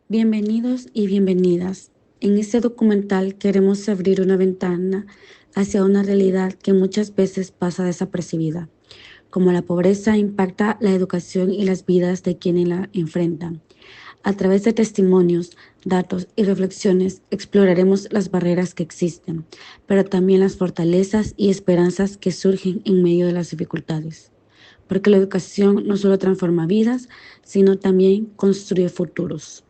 Bienvenidos y bienvenidas. En este documental queremos abrir una ventana hacia una realidad que muchas veces pasa desapercibida, como la pobreza impacta la educación y las vidas de quienes la enfrentan. A través de testimonios, datos y reflexiones exploraremos las barreras que existen, pero también las fortalezas y esperanzas que surgen en medio de las dificultades. Porque la educación no solo transforma vidas, sino también construye futuros.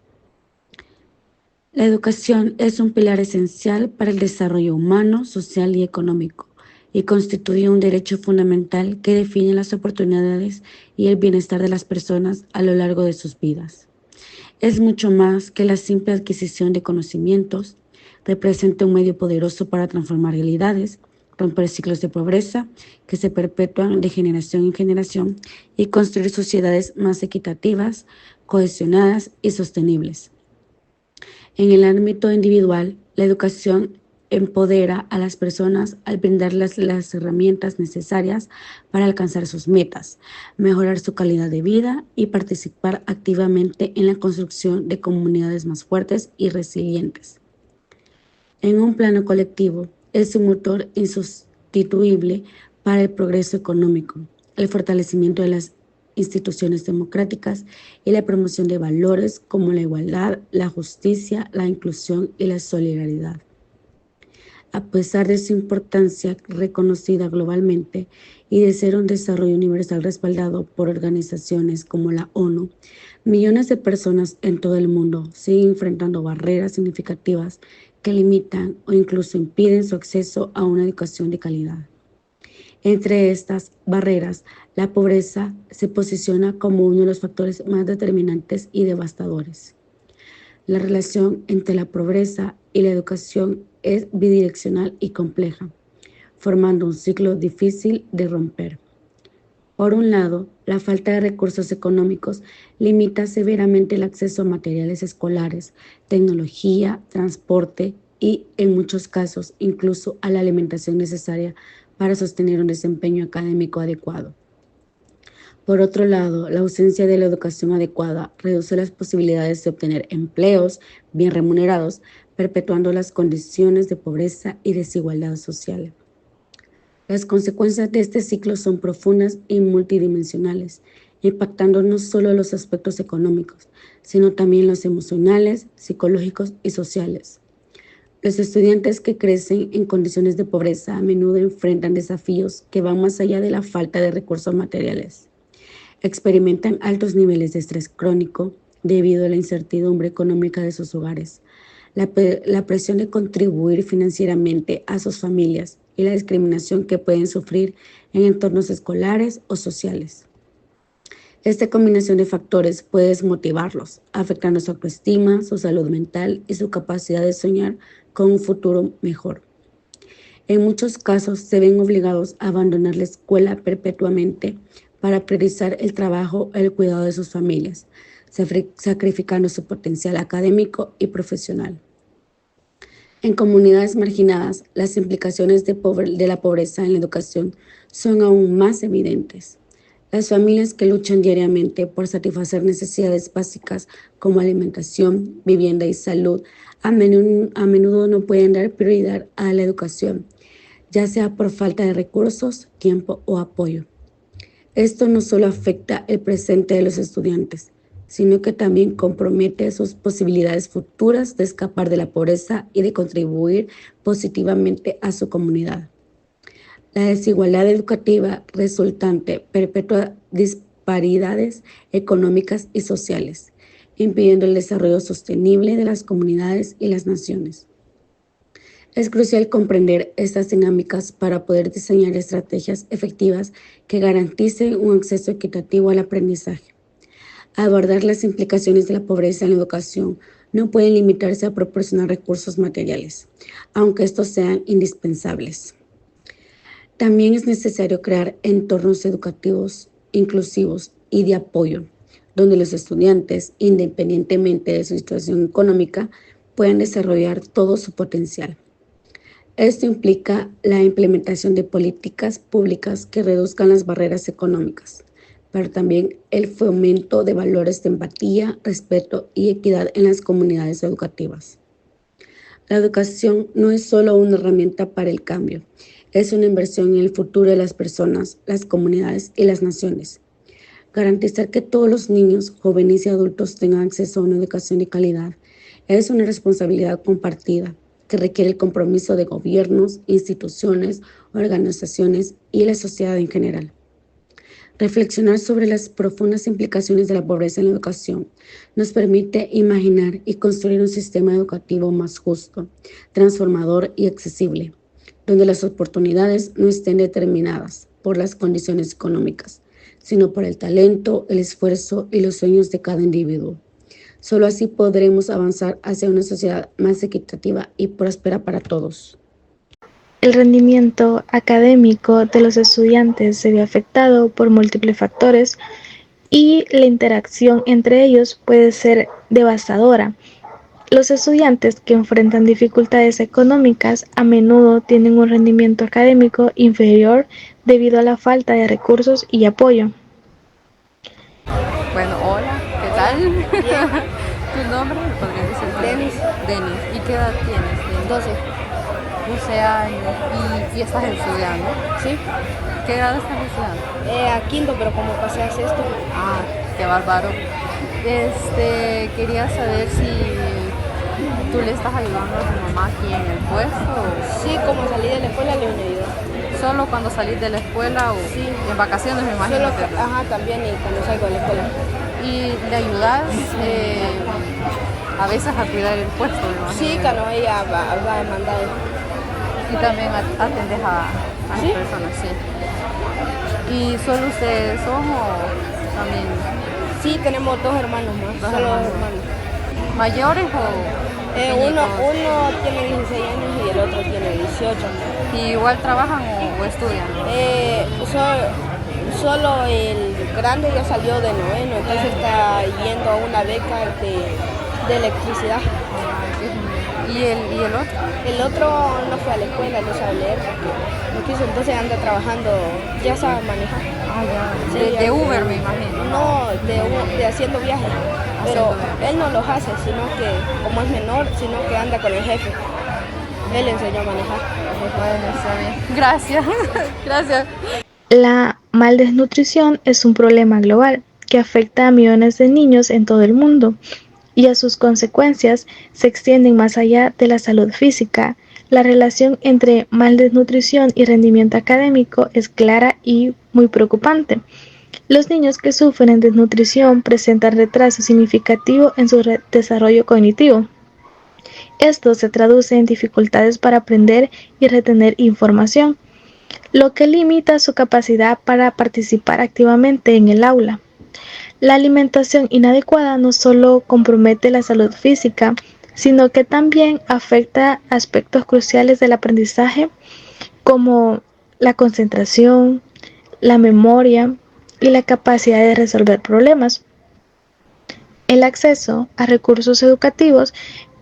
La educación es un pilar esencial para el desarrollo humano, social y económico, y constituye un derecho fundamental que define las oportunidades y el bienestar de las personas a lo largo de sus vidas. Es mucho más que la simple adquisición de conocimientos, representa un medio poderoso para transformar realidades, romper ciclos de pobreza que se perpetúan de generación en generación y construir sociedades más equitativas, cohesionadas y sostenibles. En el ámbito individual, la educación empodera a las personas al brindarles las herramientas necesarias para alcanzar sus metas, mejorar su calidad de vida y participar activamente en la construcción de comunidades más fuertes y resilientes. En un plano colectivo, es un motor insustituible para el progreso económico, el fortalecimiento de las instituciones democráticas y la promoción de valores como la igualdad, la justicia, la inclusión y la solidaridad. A pesar de su importancia reconocida globalmente y de ser un desarrollo universal respaldado por organizaciones como la ONU, millones de personas en todo el mundo siguen enfrentando barreras significativas que limitan o incluso impiden su acceso a una educación de calidad. Entre estas barreras, la pobreza se posiciona como uno de los factores más determinantes y devastadores. La relación entre la pobreza y la educación es bidireccional y compleja, formando un ciclo difícil de romper. Por un lado, la falta de recursos económicos limita severamente el acceso a materiales escolares, tecnología, transporte y, en muchos casos, incluso a la alimentación necesaria para sostener un desempeño académico adecuado. Por otro lado, la ausencia de la educación adecuada reduce las posibilidades de obtener empleos bien remunerados, perpetuando las condiciones de pobreza y desigualdad social. Las consecuencias de este ciclo son profundas y multidimensionales, impactando no solo los aspectos económicos, sino también los emocionales, psicológicos y sociales. Los estudiantes que crecen en condiciones de pobreza a menudo enfrentan desafíos que van más allá de la falta de recursos materiales. Experimentan altos niveles de estrés crónico debido a la incertidumbre económica de sus hogares, la presión de contribuir financieramente a sus familias y la discriminación que pueden sufrir en entornos escolares o sociales. Esta combinación de factores puede desmotivarlos, afectando su autoestima, su salud mental y su capacidad de soñar con un futuro mejor. En muchos casos se ven obligados a abandonar la escuela perpetuamente para priorizar el trabajo o el cuidado de sus familias, sacrificando su potencial académico y profesional. En comunidades marginadas, las implicaciones de la pobreza en la educación son aún más evidentes. Las familias que luchan diariamente por satisfacer necesidades básicas como alimentación, vivienda y salud a menudo no pueden dar prioridad a la educación, ya sea por falta de recursos, tiempo o apoyo. Esto no solo afecta el presente de los estudiantes, sino que también compromete sus posibilidades futuras de escapar de la pobreza y de contribuir positivamente a su comunidad. La desigualdad educativa resultante perpetúa disparidades económicas y sociales, impidiendo el desarrollo sostenible de las comunidades y las naciones. Es crucial comprender estas dinámicas para poder diseñar estrategias efectivas que garanticen un acceso equitativo al aprendizaje. Abordar las implicaciones de la pobreza en la educación no pueden limitarse a proporcionar recursos materiales, aunque estos sean indispensables. También es necesario crear entornos educativos inclusivos y de apoyo, donde los estudiantes, independientemente de su situación económica, puedan desarrollar todo su potencial. Esto implica la implementación de políticas públicas que reduzcan las barreras económicas, pero también el fomento de valores de empatía, respeto y equidad en las comunidades educativas. La educación no es solo una herramienta para el cambio, es una inversión en el futuro de las personas, las comunidades y las naciones. Garantizar que todos los niños, jóvenes y adultos tengan acceso a una educación de calidad es una responsabilidad compartida que requiere el compromiso de gobiernos, instituciones, organizaciones y la sociedad en general. Reflexionar sobre las profundas implicaciones de la pobreza en la educación nos permite imaginar y construir un sistema educativo más justo, transformador y accesible, donde las oportunidades no estén determinadas por las condiciones económicas, sino por el talento, el esfuerzo y los sueños de cada individuo. Solo así podremos avanzar hacia una sociedad más equitativa y próspera para todos. El rendimiento académico de los estudiantes se ve afectado por múltiples factores y la interacción entre ellos puede ser devastadora. Los estudiantes que enfrentan dificultades económicas a menudo tienen un rendimiento académico inferior debido a la falta de recursos y apoyo. Bueno, hola, ¿qué tal? ¿Tu nombre? ¿Me podrías decir? Denis. Denis. ¿Y qué edad tienes? Denis? 12. 12 años. ¿Y estás estudiando? Sí. ¿Qué grado estás estudiando? A quinto, pero como pasé a sexto. Ah, qué bárbaro. Quería saber si tú le estás ayudando a tu mamá aquí en el puesto. Sí, como salí de la escuela le ayudo. ¿Solo cuando salís de la escuela o Sí. en vacaciones, me imagino? Ajá, también y cuando salgo de la escuela. ¿Y le ayudas a veces a cuidar el puesto, me imagino? Sí, cuando ella va a mandar. Y también atendes a ¿Sí? las personas, sí. ¿Y solo ustedes son o también Sí, tenemos dos hermanos más. Dos Solo hermanos. dos hermanos. mayores o Uno pequeñitos? tiene 16 años y el otro tiene 18. ¿Y igual trabajan o estudian? Solo el grande ya salió de noveno, entonces está yendo a una beca de electricidad. ¿Y el otro? El otro no fue a la escuela, no sabe leer, no quiso, entonces anda trabajando, ya sabe manejar. Ah, ya. Sí, De Uber, me imagino. No, de haciendo viajes, pero Haciendo viajes. él no los hace, sino que como es menor, sino que anda con el jefe. Él le enseñó a manejar. Bueno, está bien. Gracias. Gracias. La malnutrición es un problema global que afecta a millones de niños en todo el mundo y a sus consecuencias se extienden más allá de la salud física. La relación entre malnutrición y rendimiento académico es clara y muy preocupante. Los niños que sufren desnutrición presentan retraso significativo en su desarrollo cognitivo. Esto se traduce en dificultades para aprender y retener información, lo que limita su capacidad para participar activamente en el aula. La alimentación inadecuada no solo compromete la salud física, sino que también afecta aspectos cruciales del aprendizaje como la concentración, la memoria y la capacidad de resolver problemas. El acceso a recursos educativos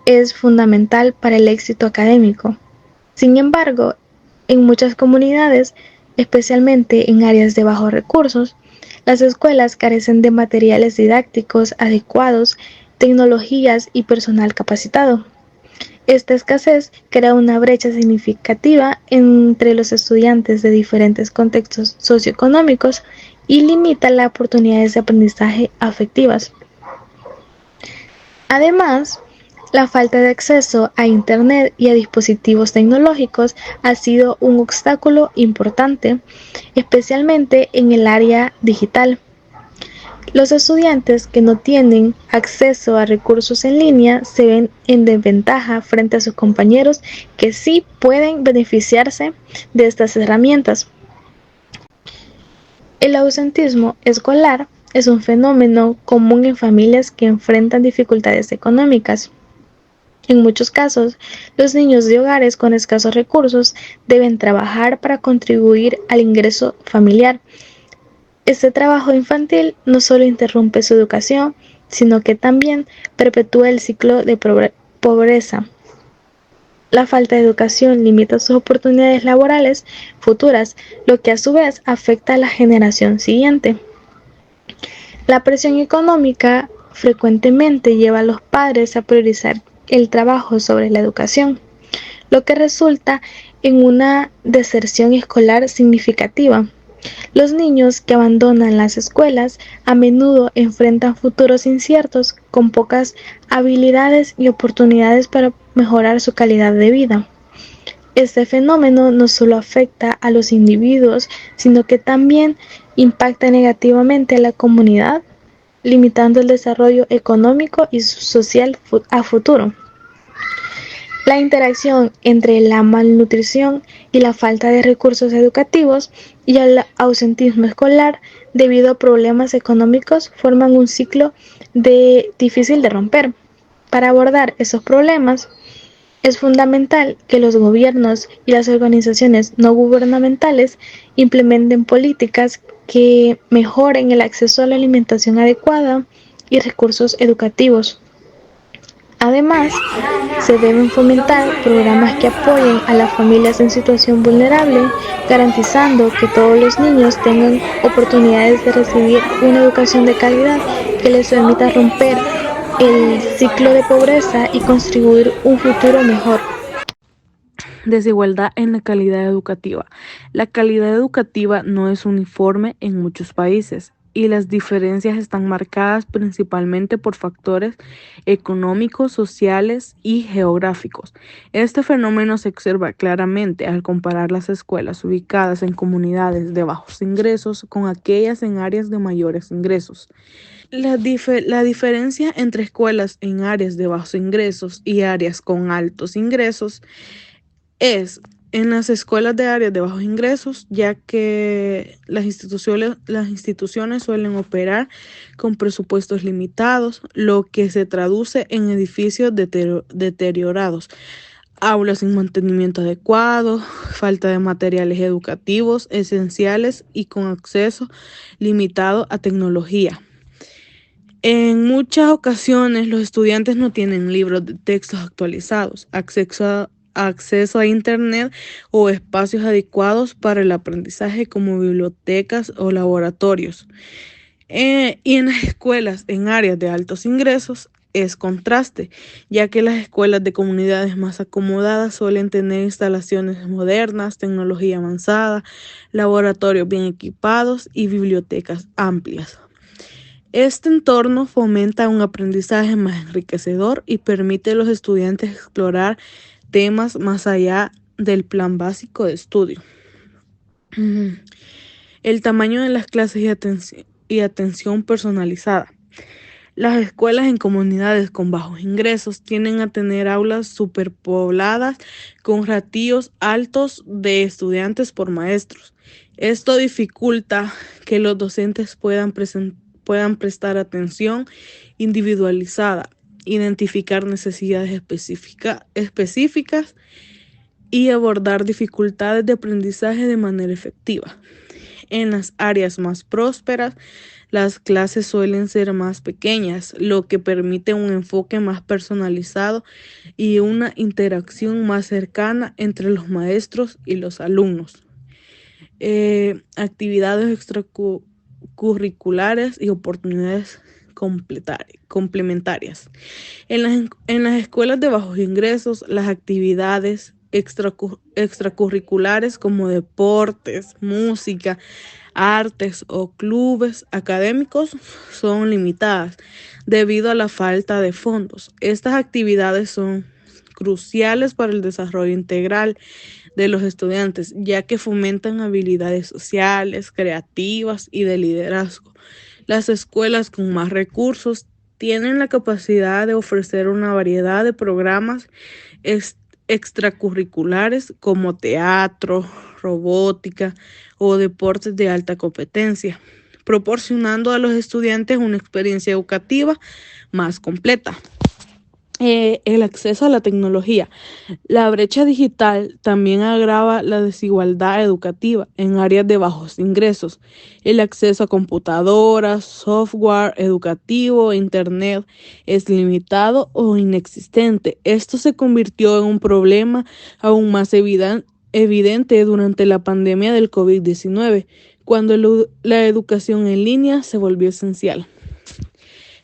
es fundamental para el éxito académico. Sin embargo, en muchas comunidades, especialmente en áreas de bajos recursos, las escuelas carecen de materiales didácticos adecuados, tecnologías y personal capacitado. Esta escasez crea una brecha significativa entre los estudiantes de diferentes contextos socioeconómicos y limita las oportunidades de aprendizaje afectivas. Además, la falta de acceso a Internet y a dispositivos tecnológicos ha sido un obstáculo importante, especialmente en el área digital. Los estudiantes que no tienen acceso a recursos en línea se ven en desventaja frente a sus compañeros que sí pueden beneficiarse de estas herramientas. El ausentismo escolar es un fenómeno común en familias que enfrentan dificultades económicas. En muchos casos, los niños de hogares con escasos recursos deben trabajar para contribuir al ingreso familiar. Este trabajo infantil no solo interrumpe su educación, sino que también perpetúa el ciclo de pobreza. La falta de educación limita sus oportunidades laborales futuras, lo que a su vez afecta a la generación siguiente. La presión económica frecuentemente lleva a los padres a priorizar el trabajo sobre la educación, lo que resulta en una deserción escolar significativa. Los niños que abandonan las escuelas a menudo enfrentan futuros inciertos con pocas habilidades y oportunidades para mejorar su calidad de vida. Este fenómeno no solo afecta a los individuos, sino que también impacta negativamente a la comunidad, limitando el desarrollo económico y social a futuro. La interacción entre la malnutrición y la falta de recursos educativos y el ausentismo escolar debido a problemas económicos forman un ciclo difícil de romper. Para abordar esos problemas, es fundamental que los gobiernos y las organizaciones no gubernamentales implementen políticas que mejoren el acceso a la alimentación adecuada y recursos educativos. Además, se deben fomentar programas que apoyen a las familias en situación vulnerable, garantizando que todos los niños tengan oportunidades de recibir una educación de calidad que les permita romper el ciclo de pobreza y construir un futuro mejor. Desigualdad en la calidad educativa. La calidad educativa no es uniforme en muchos países y las diferencias están marcadas principalmente por factores económicos, sociales y geográficos. Este fenómeno se observa claramente al comparar las escuelas ubicadas en comunidades de bajos ingresos con aquellas en áreas de mayores ingresos. La diferencia entre escuelas en áreas de bajos ingresos y áreas con altos ingresos es en las escuelas de áreas de bajos ingresos, ya que las instituciones suelen operar con presupuestos limitados, lo que se traduce en edificios deteriorados, aulas sin mantenimiento adecuado, falta de materiales educativos esenciales y con acceso limitado a tecnología. En muchas ocasiones los estudiantes no tienen libros de textos actualizados, acceso a internet o espacios adecuados para el aprendizaje como bibliotecas o laboratorios. Y en las escuelas en áreas de altos ingresos es contraste, ya que las escuelas de comunidades más acomodadas suelen tener instalaciones modernas, tecnología avanzada, laboratorios bien equipados y bibliotecas amplias. Este entorno fomenta un aprendizaje más enriquecedor y permite a los estudiantes explorar temas más allá del plan básico de estudio. El tamaño de las clases y atención personalizada. Las escuelas en comunidades con bajos ingresos tienden a tener aulas superpobladas con ratios altos de estudiantes por maestros. Esto dificulta que los docentes puedan prestar atención individualizada, identificar necesidades específicas y abordar dificultades de aprendizaje de manera efectiva. En las áreas más prósperas, las clases suelen ser más pequeñas, lo que permite un enfoque más personalizado y una interacción más cercana entre los maestros y los alumnos. Actividades extracurriculares y oportunidades complementarias. En las escuelas de bajos ingresos, las actividades extracurriculares como deportes, música, artes o clubes académicos son limitadas debido a la falta de fondos. Estas actividades son cruciales para el desarrollo integral de los estudiantes, ya que fomentan habilidades sociales, creativas y de liderazgo. Las escuelas con más recursos tienen la capacidad de ofrecer una variedad de programas extracurriculares como teatro, robótica o deportes de alta competencia, proporcionando a los estudiantes una experiencia educativa más completa. El acceso a la tecnología. La brecha digital también agrava la desigualdad educativa en áreas de bajos ingresos. El acceso a computadoras, software educativo, internet es limitado o inexistente. Esto se convirtió en un problema aún más evidente durante la pandemia del COVID-19, cuando la educación en línea se volvió esencial.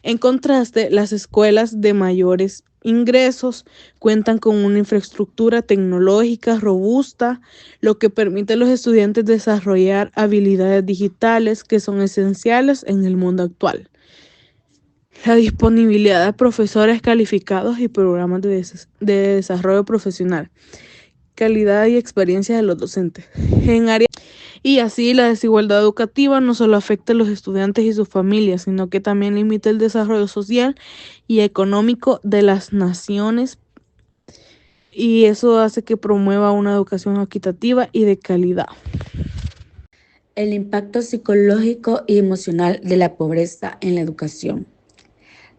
En contraste, las escuelas de mayores ingresos cuentan con una infraestructura tecnológica robusta, lo que permite a los estudiantes desarrollar habilidades digitales que son esenciales en el mundo actual. La disponibilidad de profesores calificados y programas de desarrollo profesional, calidad y experiencia de los docentes. Y así la desigualdad educativa no solo afecta a los estudiantes y sus familias, sino que también limita el desarrollo social y económico de las naciones, y eso hace que promueva una educación equitativa y de calidad. El impacto psicológico y emocional de la pobreza en la educación.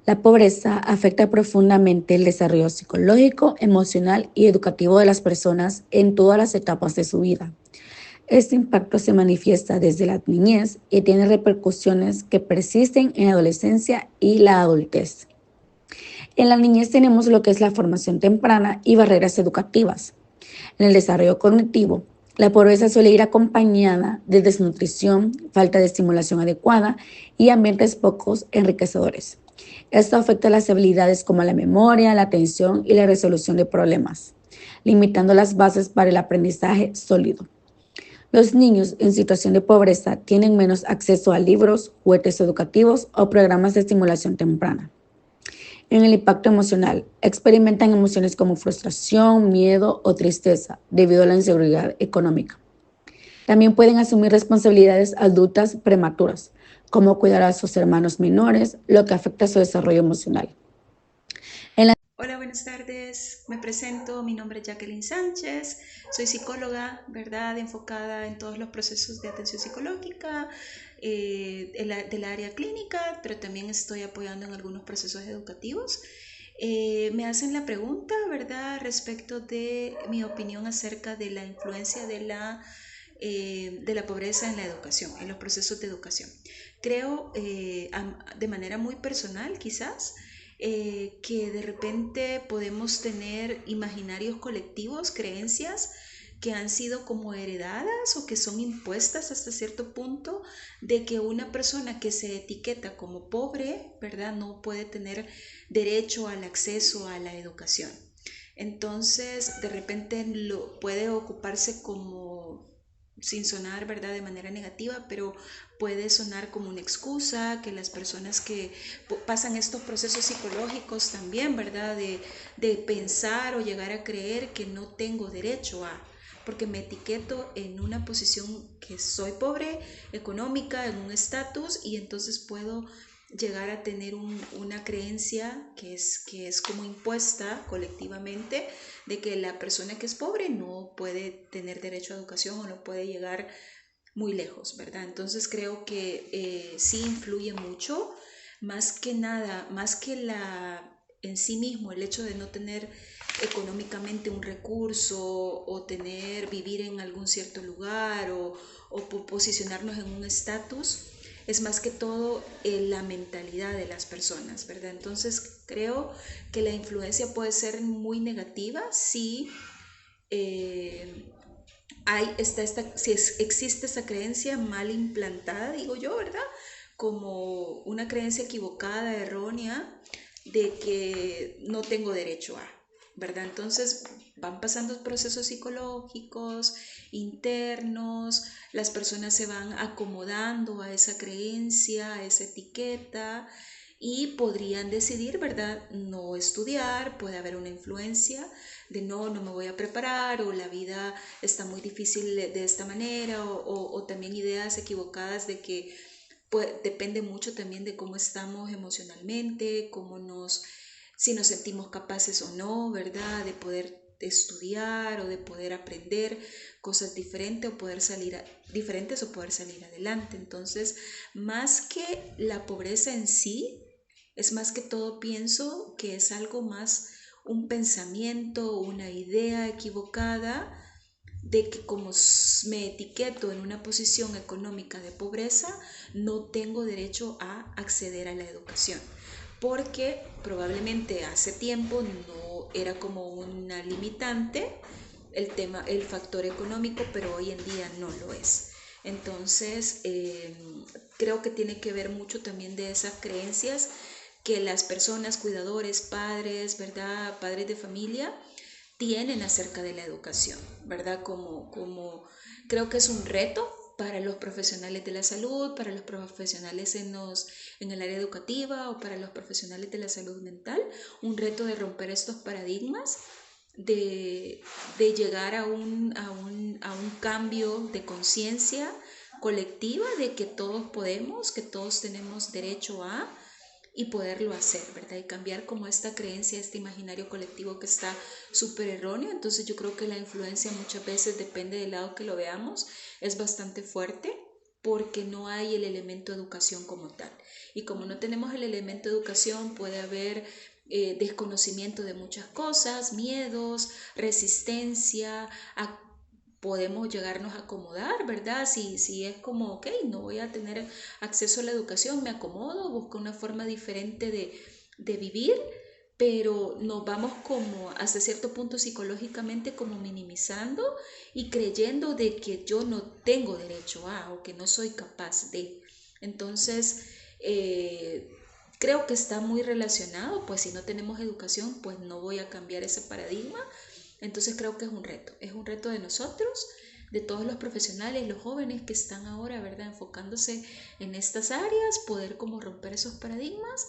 La pobreza afecta profundamente el desarrollo psicológico, emocional y educativo de las personas en todas las etapas de su vida. Este impacto se manifiesta desde la niñez y tiene repercusiones que persisten en la adolescencia y la adultez. En la niñez tenemos lo que es la formación temprana y barreras educativas. En el desarrollo cognitivo, la pobreza suele ir acompañada de desnutrición, falta de estimulación adecuada y ambientes pocos enriquecedores. Esto afecta las habilidades como la memoria, la atención y la resolución de problemas, limitando las bases para el aprendizaje sólido. Los niños en situación de pobreza tienen menos acceso a libros, juguetes educativos o programas de estimulación temprana. En el impacto emocional, experimentan emociones como frustración, miedo o tristeza debido a la inseguridad económica. También pueden asumir responsabilidades adultas prematuras, como cuidar a sus hermanos menores, lo que afecta su desarrollo emocional. Hola, buenas tardes. Me presento, mi nombre es Jacqueline Sánchez, soy psicóloga, ¿verdad? Enfocada en todos los procesos de atención psicológica, del área clínica, pero también estoy apoyando en algunos procesos educativos. Me hacen la pregunta, ¿verdad?, respecto de mi opinión acerca de la influencia de la pobreza en la educación, en los procesos de educación. Creo, de manera muy personal quizás, que de repente podemos tener imaginarios colectivos, creencias que han sido como heredadas o que son impuestas hasta cierto punto, de que una persona que se etiqueta como pobre, ¿verdad?, no puede tener derecho al acceso a la educación. Entonces, de repente puede ocuparse como, sin sonar, ¿verdad?, de manera negativa, pero puede sonar como una excusa, que las personas que pasan estos procesos psicológicos también, ¿verdad?, de pensar o llegar a creer que no tengo derecho a, porque me etiqueto en una posición que soy pobre, económica, en un estatus, y entonces puedo llegar a tener una creencia que es como impuesta colectivamente, de que la persona que es pobre no puede tener derecho a educación o no puede llegar muy lejos, ¿verdad? Entonces creo que sí influye mucho, más que nada, más que en sí mismo el hecho de no tener económicamente un recurso o vivir en algún cierto lugar o posicionarnos en un estatus. Es más que todo la mentalidad de las personas, ¿verdad? Entonces creo que la influencia puede ser muy negativa si existe esa creencia mal implantada, digo yo, ¿verdad?, como una creencia equivocada, errónea, de que no tengo derecho a, ¿verdad? Entonces van pasando procesos psicológicos internos, las personas se van acomodando a esa creencia, a esa etiqueta, y podrían decidir, ¿verdad?, no estudiar. Puede haber una influencia de no me voy a preparar, o la vida está muy difícil de esta manera, o también ideas equivocadas de que depende mucho también de cómo estamos emocionalmente, si nos sentimos capaces o no, ¿verdad?, de poder estudiar o de poder aprender cosas diferentes o poder salir adelante. Entonces, más que la pobreza en sí, es más que todo, pienso que es algo más un pensamiento, una idea equivocada de que como me etiqueto en una posición económica de pobreza, no tengo derecho a acceder a la educación, porque probablemente hace tiempo no era como una limitante el factor económico, pero hoy en día no lo es. Entonces, creo que tiene que ver mucho también de esas creencias que las personas, cuidadores, padres, ¿verdad? Padres de familia, tienen acerca de la educación, ¿verdad? Como creo que es un reto para los profesionales de la salud, para los profesionales en el área educativa o para los profesionales de la salud mental, un reto de romper estos paradigmas, de llegar a un cambio de conciencia colectiva de que todos podemos, que todos tenemos derecho a y poderlo hacer, ¿verdad? Y cambiar como esta creencia, este imaginario colectivo que está súper erróneo. Entonces yo creo que la influencia muchas veces, depende del lado que lo veamos, es bastante fuerte porque no hay el elemento educación como tal. Y como no tenemos el elemento educación, puede haber desconocimiento de muchas cosas, miedos, resistencia, podemos llegarnos a acomodar, ¿verdad? Si es como, ok, no voy a tener acceso a la educación, me acomodo, busco una forma diferente de vivir, pero nos vamos como hasta cierto punto psicológicamente como minimizando y creyendo de que yo no tengo derecho a o que no soy capaz de. Entonces, creo que está muy relacionado, pues si no tenemos educación, pues no voy a cambiar ese paradigma. Entonces creo que es un reto de nosotros, de todos los profesionales, los jóvenes que están ahora, ¿verdad?, enfocándose en estas áreas, poder como romper esos paradigmas.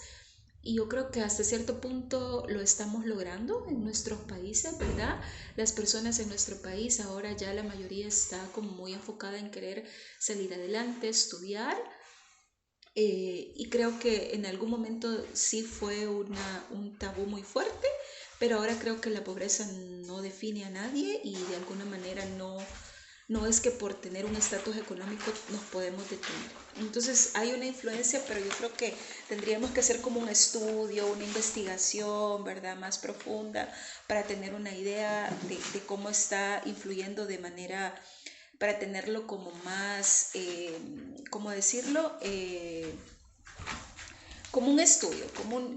Y yo creo que hasta cierto punto lo estamos logrando en nuestros países, ¿verdad? Las personas en nuestro país ahora ya la mayoría está como muy enfocada en querer salir adelante, estudiar. Y creo que en algún momento sí fue un tabú muy fuerte, pero ahora creo que la pobreza no define a nadie y de alguna manera no es que por tener un estatus económico nos podemos detener. Entonces hay una influencia, pero yo creo que tendríamos que hacer como un estudio, una investigación, ¿verdad?, más profunda para tener una idea de cómo está influyendo de manera, para tenerlo como más, ¿cómo decirlo? Como un estudio,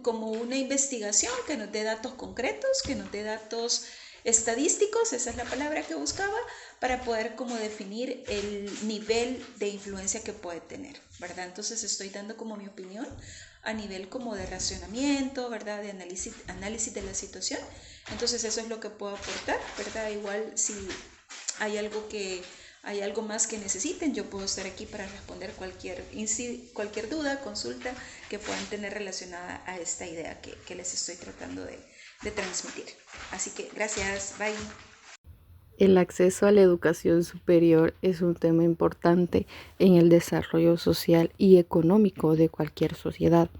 como una investigación que nos dé datos concretos, que nos dé datos estadísticos, esa es la palabra que buscaba, para poder como definir el nivel de influencia que puede tener, ¿verdad? Entonces estoy dando como mi opinión a nivel como de racionamiento, ¿verdad?, de análisis de la situación. Entonces eso es lo que puedo aportar, ¿verdad? Igual si hay algo más que necesiten, yo puedo estar aquí para responder cualquier duda, consulta que puedan tener relacionada a esta idea que les estoy tratando de transmitir. Así que gracias, bye. El acceso a la educación superior es un tema importante en el desarrollo social y económico de cualquier sociedad.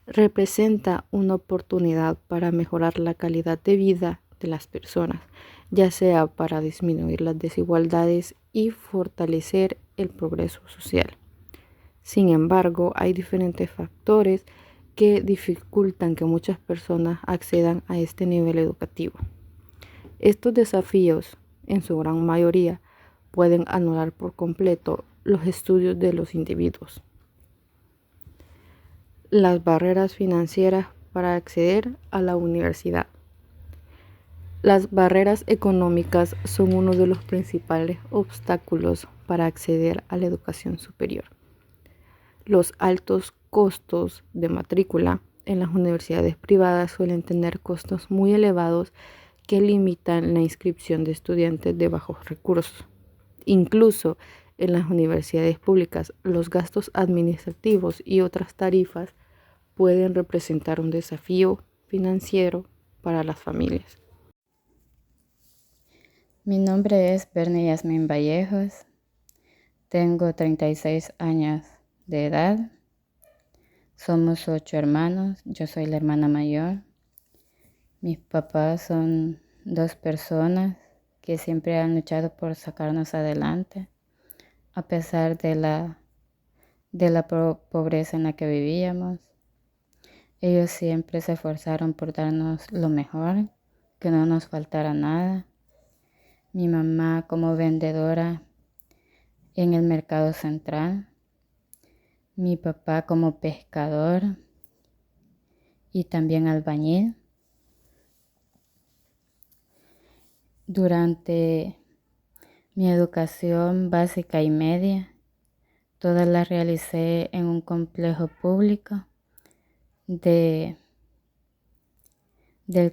Representa una oportunidad para mejorar la calidad de vida de las personas, ya sea para disminuir las desigualdades y fortalecer el progreso social. Sin embargo, hay diferentes factores que dificultan que muchas personas accedan a este nivel educativo. Estos desafíos, en su gran mayoría, pueden anular por completo los estudios de los individuos. Las barreras financieras para acceder a la universidad. Las barreras económicas son uno de los principales obstáculos para acceder a la educación superior. Los altos costos de matrícula en las universidades privadas suelen tener costos muy elevados que limitan la inscripción de estudiantes de bajos recursos. Incluso en las universidades públicas, los gastos administrativos y otras tarifas pueden representar un desafío financiero para las familias. Mi nombre es Bernie Yasmin Vallejos, tengo 36 años de edad, somos 8 hermanos, yo soy la hermana mayor. Mis papás son 2 personas que siempre han luchado por sacarnos adelante, a pesar de la pobreza en la que vivíamos. Ellos siempre se esforzaron por darnos lo mejor, que no nos faltara nada. Mi mamá como vendedora en el mercado central, mi papá como pescador y también albañil. Durante Mi educación básica y media, toda la realicé en un complejo público del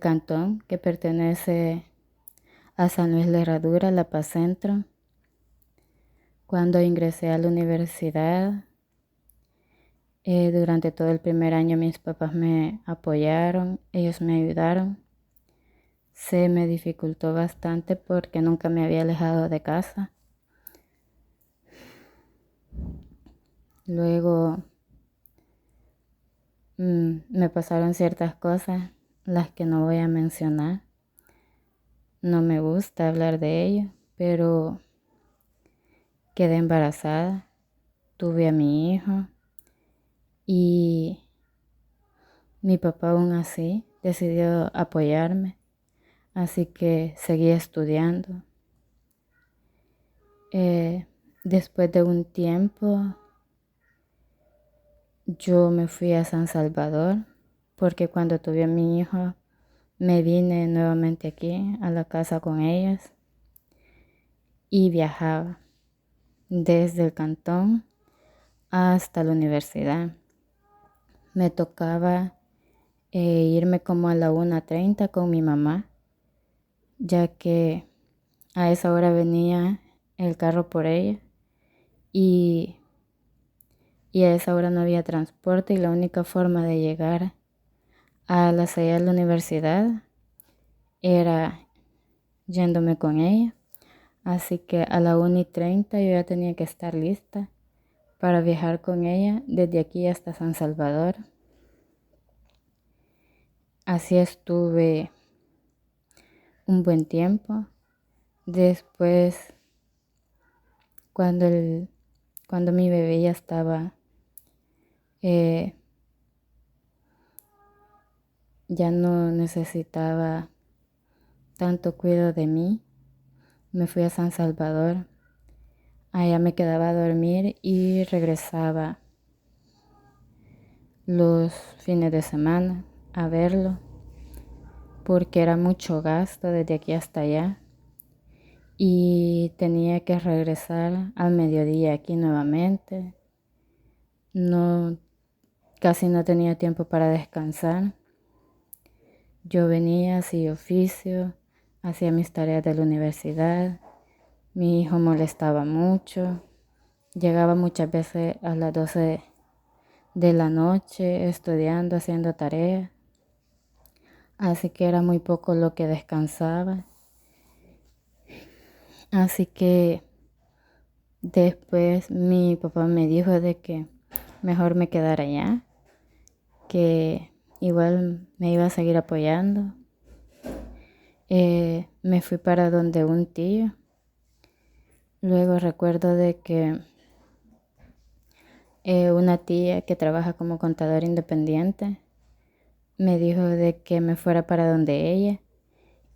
cantón que pertenece a San Luis de Herradura, La Paz Centro. Cuando ingresé a la universidad, durante todo el primer año mis papás me apoyaron, ellos me ayudaron. Se me dificultó bastante porque nunca me había alejado de casa. Luego me pasaron ciertas cosas, las que no voy a mencionar. No me gusta hablar de ello, pero quedé embarazada, tuve a mi hijo y mi papá aún así decidió apoyarme, así que seguí estudiando. Después de un tiempo, yo me fui a San Salvador, porque cuando tuve a mi hijo, me vine nuevamente aquí a la casa con ellos y viajaba desde el cantón hasta la universidad. Me tocaba irme como a la 1:30 con mi mamá, ya que a esa hora venía el carro por ella y a esa hora no había transporte y la única forma de llegar a la salida de la universidad era yéndome con ella. Así que a la 1:30 yo ya tenía que estar lista para viajar con ella desde aquí hasta San Salvador. Así estuve un buen tiempo. Después, cuando mi bebé ya estaba, ya no necesitaba tanto cuidado de mí, me fui a San Salvador. Allá me quedaba a dormir y regresaba los fines de semana a verlo, porque era mucho gasto desde aquí hasta allá y tenía que regresar al mediodía aquí nuevamente. Casi no tenía tiempo para descansar. Yo venía, hacía oficio, hacía mis tareas de la universidad. Mi hijo molestaba mucho. Llegaba muchas veces a las 12 de la noche estudiando, haciendo tareas. Así que era muy poco lo que descansaba. Así que después mi papá me dijo de que mejor me quedara allá, que igual me iba a seguir apoyando. Me fui para donde un tío. Luego recuerdo de que una tía que trabaja como contador independiente me dijo de que me fuera para donde ella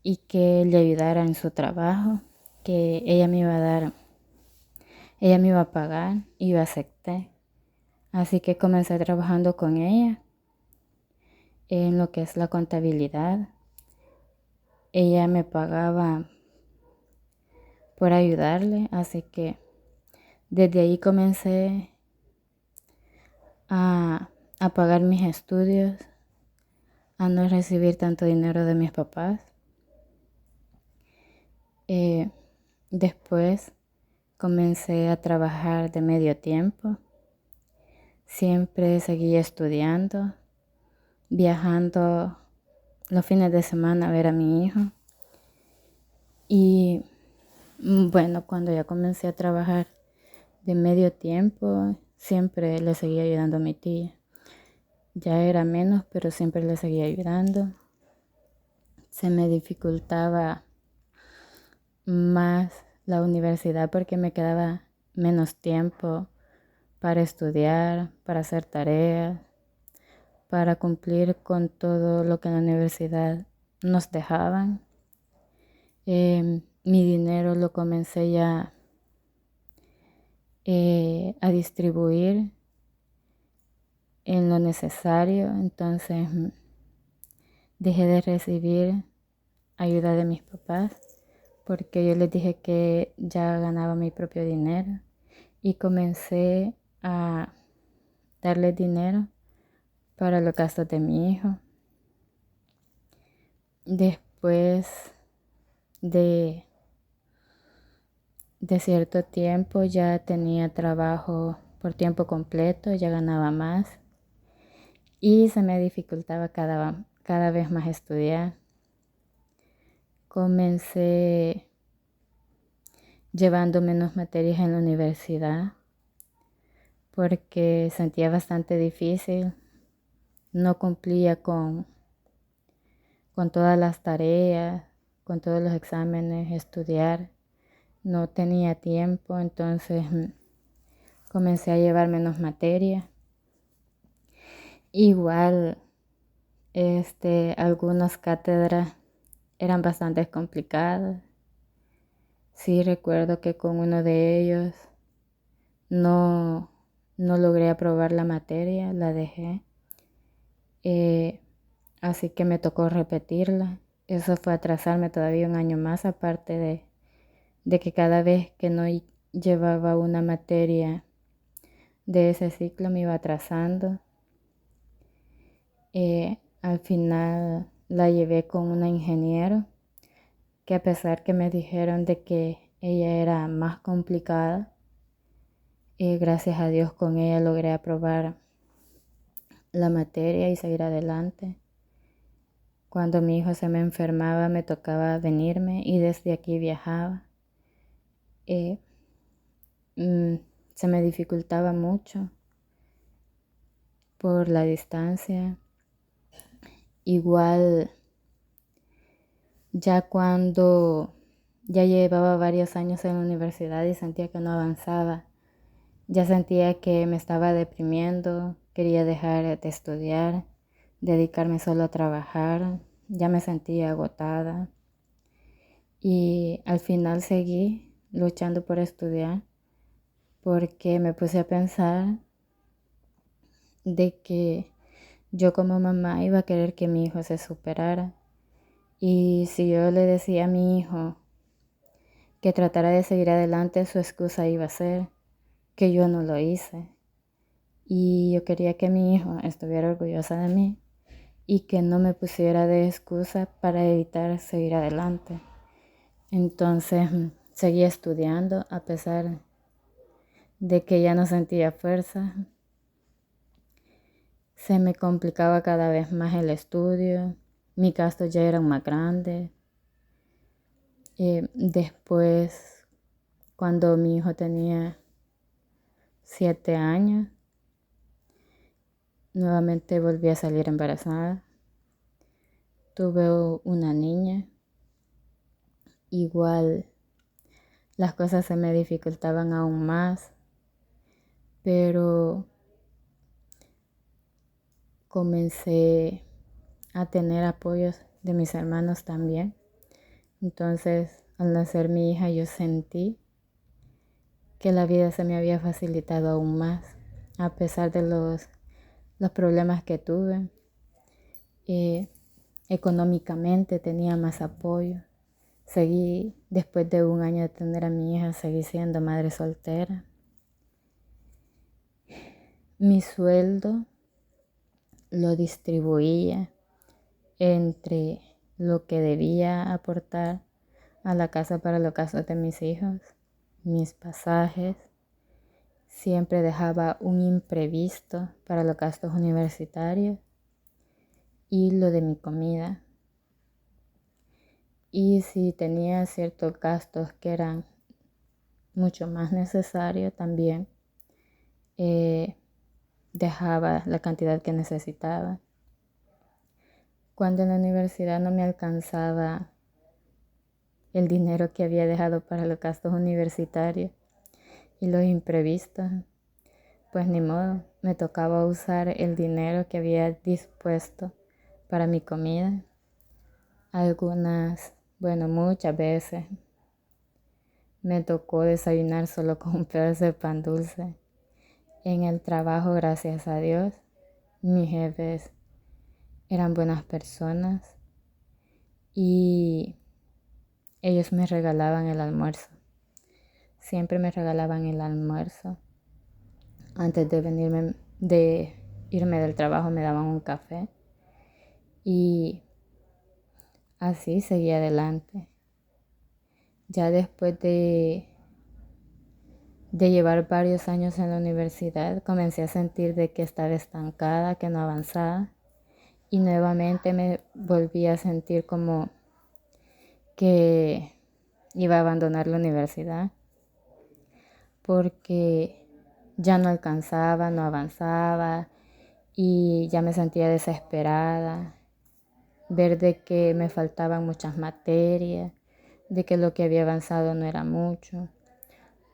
y que le ayudara en su trabajo, que ella me iba a pagar y yo acepté. Así que comencé trabajando con ella en lo que es la contabilidad. Ella me pagaba por ayudarle, así que desde ahí comencé a pagar mis estudios, a no recibir tanto dinero de mis papás. Después comencé a trabajar de medio tiempo. Siempre seguí estudiando, viajando los fines de semana a ver a mi hijo. Y bueno, cuando ya comencé a trabajar de medio tiempo, siempre le seguía ayudando a mi tía. Ya era menos, pero siempre le seguía ayudando. Se me dificultaba más la universidad porque me quedaba menos tiempo para estudiar, para hacer tareas, para cumplir con todo lo que en la universidad nos dejaban. Mi dinero lo comencé ya a distribuir en lo necesario, entonces dejé de recibir ayuda de mis papás porque yo les dije que ya ganaba mi propio dinero y comencé a darles dinero para los gastos de mi hijo. Después de cierto tiempo ya tenía trabajo por tiempo completo, ya ganaba más y se me dificultaba cada vez más estudiar. Comencé llevando menos materias en la universidad porque sentía bastante difícil, no cumplía con todas las tareas, con todos los exámenes, estudiar. No tenía tiempo, entonces comencé a llevar menos materia. Igual, algunas cátedras eran bastante complicadas. Sí, recuerdo que con uno de ellos no logré aprobar la materia, la dejé. Así que me tocó repetirla. Eso fue atrasarme todavía un año más, aparte de que cada vez que no llevaba una materia de ese ciclo me iba atrasando. Al final la llevé con una ingeniero que, a pesar que me dijeron de que ella era más complicada, gracias a Dios con ella logré aprobar la materia y seguir adelante. Cuando mi hijo se me enfermaba me tocaba venirme y desde aquí viajaba. Se me dificultaba mucho por la distancia. Igual, ya cuando ya llevaba varios años en la universidad y sentía que no avanzaba, ya sentía que me estaba deprimiendo, quería dejar de estudiar, dedicarme solo a trabajar, ya me sentía agotada y al final seguí luchando por estudiar porque me puse a pensar de que yo como mamá iba a querer que mi hijo se superara. Y si yo le decía a mi hijo que tratara de seguir adelante, su excusa iba a ser que yo no lo hice. Y yo quería que mi hijo estuviera orgullosa de mí y que no me pusiera de excusa para evitar seguir adelante. Entonces seguí estudiando a pesar de que ya no sentía fuerza. Se me complicaba cada vez más el estudio, mis gastos ya eran más grandes. Después, cuando mi hijo tenía 7 años, nuevamente volví a salir embarazada. Tuve una niña. Igual las cosas se me dificultaban aún más, pero comencé a tener apoyos de mis hermanos también. Entonces, al nacer mi hija, yo sentí que la vida se me había facilitado aún más, a pesar de los problemas que tuve. Económicamente tenía más apoyo. Seguí, después de un año de tener a mi hija, seguí siendo madre soltera. Mi sueldo lo distribuía entre lo que debía aportar a la casa para los gastos de mis hijos, mis pasajes. Siempre dejaba un imprevisto para los gastos universitarios y lo de mi comida. Y si tenía ciertos gastos que eran mucho más necesarios, también dejaba la cantidad que necesitaba. Cuando en la universidad no me alcanzaba el dinero que había dejado para los gastos universitarios y los imprevistos, pues ni modo, me tocaba usar el dinero que había dispuesto para mi comida. Muchas veces me tocó desayunar solo con un pedazo de pan dulce. En el trabajo, gracias a Dios, mis jefes eran buenas personas y ellos me regalaban el almuerzo. Siempre me regalaban el almuerzo. Antes de irme del trabajo me daban un café. Y así seguí adelante. Ya después de llevar varios años en la universidad, comencé a sentir de que estaba estancada, que no avanzaba. Y nuevamente me volví a sentir como que iba a abandonar la universidad porque ya no alcanzaba, no avanzaba y ya me sentía desesperada. Ver de que me faltaban muchas materias, de que lo que había avanzado no era mucho.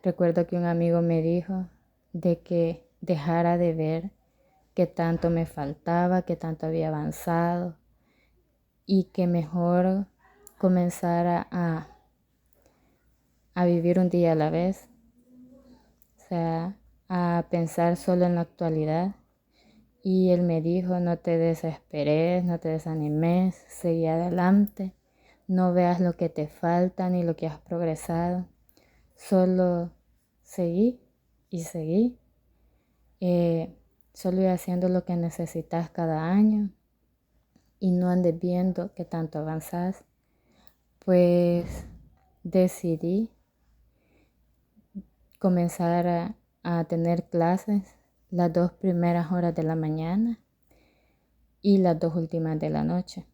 Recuerdo que un amigo me dijo de que dejara de ver que tanto me faltaba, que tanto había avanzado y que mejor comenzara a vivir un día a la vez, o sea, a pensar solo en la actualidad. Y él me dijo, no te desesperes, no te desanimes, seguí adelante, no veas lo que te falta ni lo que has progresado, solo seguí y seguí, solo ir haciendo lo que necesitas cada año y no andes viendo que tanto avanzas. Pues decidí comenzar a tener clases las 2 primeras horas de la mañana y las 2 últimas de la noche.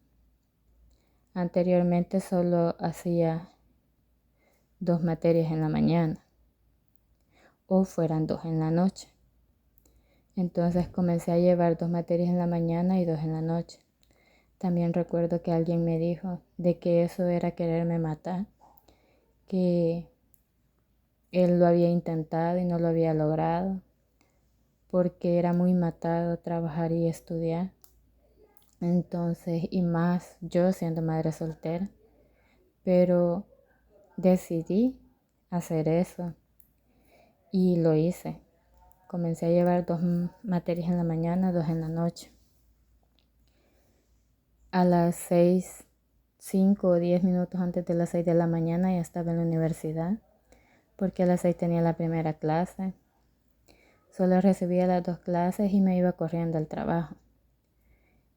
Anteriormente solo hacía 2 materias en la mañana o fueran 2 en la noche. Entonces comencé a llevar 2 materias en la mañana y 2 en la noche. También recuerdo que alguien me dijo de que eso era quererme matar, que él lo había intentado y no lo había logrado, porque era muy matado trabajar y estudiar. Entonces, y más yo siendo madre soltera, pero decidí hacer eso y lo hice. Comencé a llevar 2 materias en la mañana, 2 en la noche. A las 6, 5 o 10 minutos antes de las 6 de la mañana ya estaba en la universidad, porque a las 6 tenía la primera clase. Solo recibía las 2 clases y me iba corriendo al trabajo.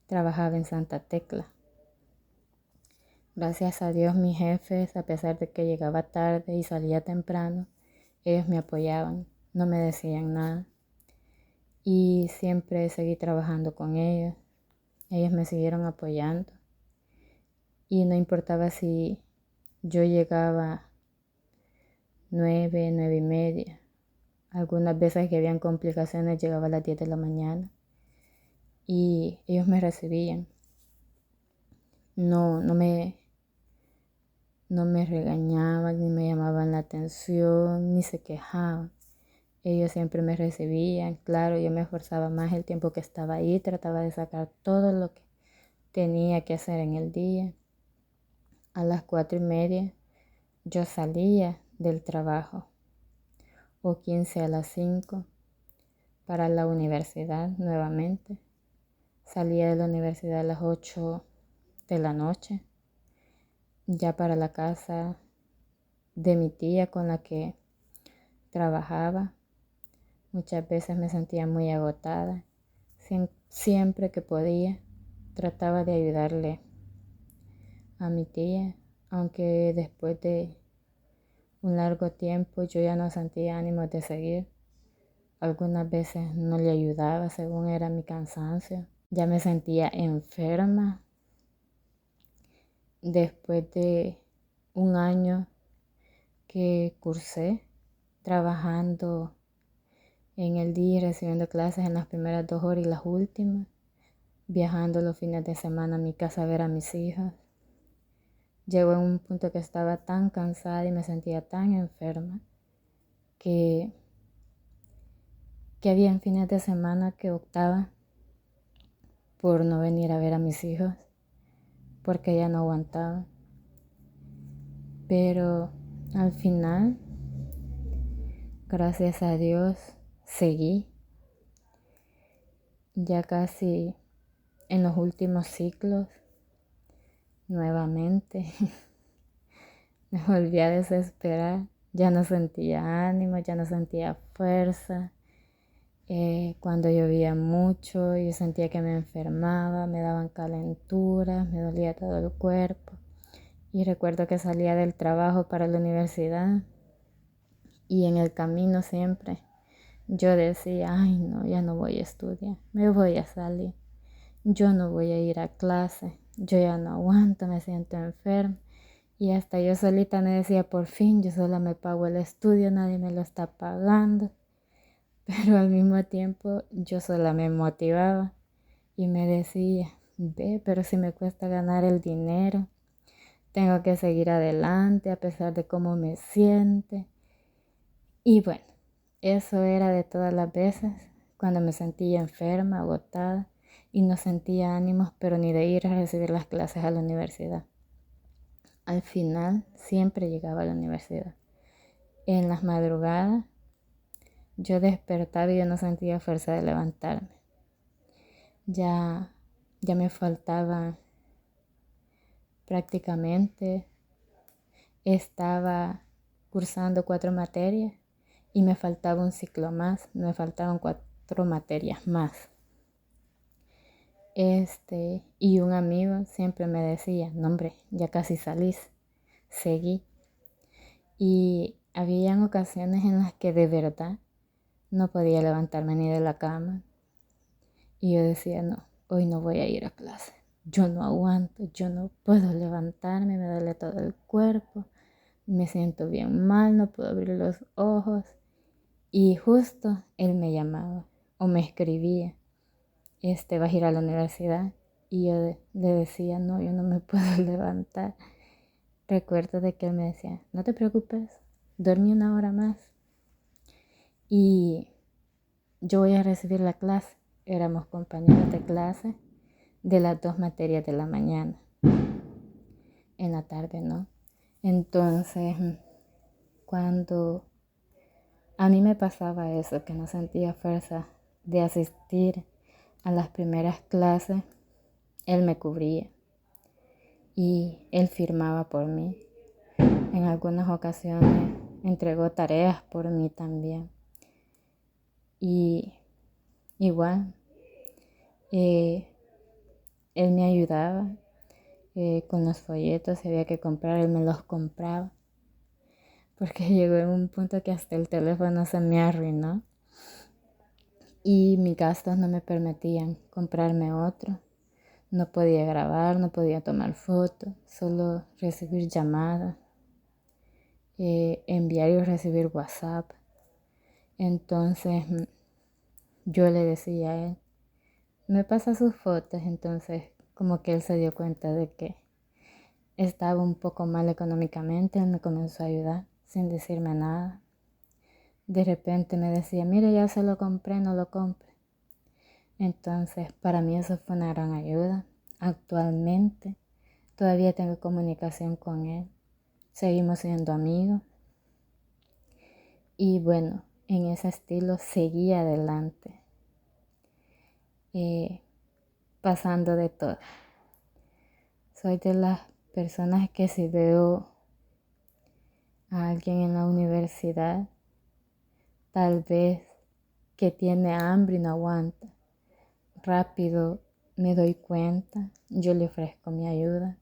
Trabajaba en Santa Tecla. Gracias a Dios mis jefes, a pesar de que llegaba tarde y salía temprano, ellos me apoyaban, no me decían nada. Y siempre seguí trabajando con ellos. Ellos me siguieron apoyando. Y no importaba si yo llegaba 9, 9:30. Algunas veces que habían complicaciones llegaba a las 10 de la mañana. Y ellos me recibían. No me regañaban, ni me llamaban la atención, ni se quejaban. Ellos siempre me recibían. Claro, yo me esforzaba más el tiempo que estaba ahí, trataba de sacar todo lo que tenía que hacer en el día. A las 4:30 yo salía del trabajo, o 15 a las 5, para la universidad nuevamente. Salía de la universidad a las 8 de la noche, ya para la casa de mi tía con la que trabajaba. Muchas veces me sentía muy agotada. Siempre que podía, trataba de ayudarle a mi tía, aunque después de un largo tiempo yo ya no sentía ánimos de seguir. Algunas veces no le ayudaba según era mi cansancio. Ya me sentía enferma. Después de un año que cursé trabajando en el día y recibiendo clases en las primeras 2 horas y las últimas, viajando los fines de semana a mi casa a ver a mis hijas. Llegó a un punto que estaba tan cansada y me sentía tan enferma que había fines de semana que optaba por no venir a ver a mis hijos porque ya no aguantaba. Pero al final, gracias a Dios, seguí. Ya casi en los últimos ciclos, nuevamente Me volví a desesperar. Ya no sentía ánimo, ya no sentía fuerza. Cuando llovía mucho, yo sentía que me enfermaba, me daban calenturas, me dolía todo el cuerpo. Y recuerdo que salía del trabajo para la universidad y en el camino siempre yo decía, ay no, ya no voy a estudiar, me voy a salir, yo no voy a ir a clase, yo ya no aguanto, me siento enferma. Y hasta yo solita me decía, por fin, yo sola me pago el estudio, nadie me lo está pagando. Pero al mismo tiempo yo sola me motivaba y me decía, ve, pero si me cuesta ganar el dinero, tengo que seguir adelante a pesar de cómo me siente. Y bueno, eso era de todas las veces cuando me sentía enferma, agotada y no sentía ánimos, pero ni de ir a recibir las clases a la universidad. Al final siempre llegaba a la universidad. En las madrugadas yo despertaba y yo no sentía fuerza de levantarme. Ya, ya me faltaba prácticamente, estaba cursando 4 materias y me faltaba un ciclo más, me faltaban 4 materias más. Y un amigo siempre me decía, no hombre, ya casi salís, seguí. Y habían ocasiones en las que de verdad no podía levantarme ni de la cama. Y yo decía, no, hoy no voy a ir a clase. Yo no aguanto, yo no puedo levantarme, me duele todo el cuerpo, me siento bien mal, no puedo abrir los ojos. Y justo él me llamaba o me escribía, vas a ir a la universidad. Y yo le decía, no, yo no me puedo levantar. Recuerdo de que él me decía, no te preocupes, dormí 1 hora más y yo voy a recibir la clase. Éramos compañeros de clase de las 2 materias de la mañana. En la tarde no. Entonces, cuando a mí me pasaba eso, que no sentía fuerza de asistir a las primeras clases, él me cubría y él firmaba por mí. En algunas ocasiones entregó tareas por mí también. Y igual, él me ayudaba con los folletos, si había que comprar, él me los compraba. Porque llegó en un punto que hasta el teléfono se me arruinó. Y mis gastos no me permitían comprarme otro. No podía grabar, no podía tomar fotos, solo recibir llamadas, enviar y recibir WhatsApp. Entonces yo le decía a él, me pasa sus fotos. Entonces como que él se dio cuenta de que estaba un poco mal económicamente. Él me comenzó a ayudar sin decirme nada. De repente me decía, mire, ya se lo compré, no lo compre. Entonces para mí eso fue una gran ayuda. Actualmente todavía tengo comunicación con él. Seguimos siendo amigos. Y bueno, en ese estilo seguí adelante. Pasando de todo. Soy de las personas que si veo a alguien en la universidad, tal vez que tiene hambre y no aguanta, rápido me doy cuenta, yo le ofrezco mi ayuda,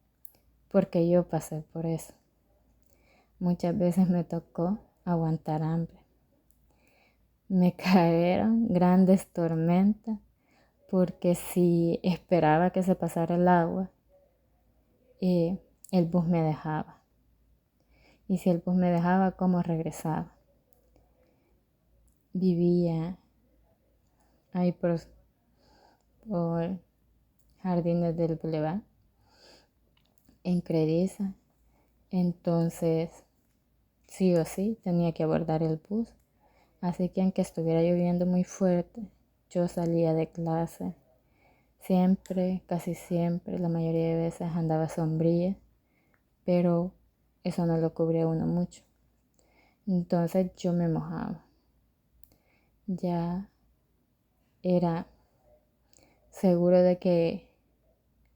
porque yo pasé por eso. Muchas veces me tocó aguantar hambre. Me cayeron grandes tormentas, porque si esperaba que se pasara el agua, el bus me dejaba. Y si el bus me dejaba, ¿cómo regresaba? Vivía ahí por Jardines del Boulevard, en Crediza. Entonces, sí o sí, tenía que abordar el bus. Así que aunque estuviera lloviendo muy fuerte, yo salía de clase. Siempre, casi siempre, la mayoría de veces andaba sombría, pero eso no lo cubría a uno mucho. Entonces yo me mojaba. Ya era seguro de que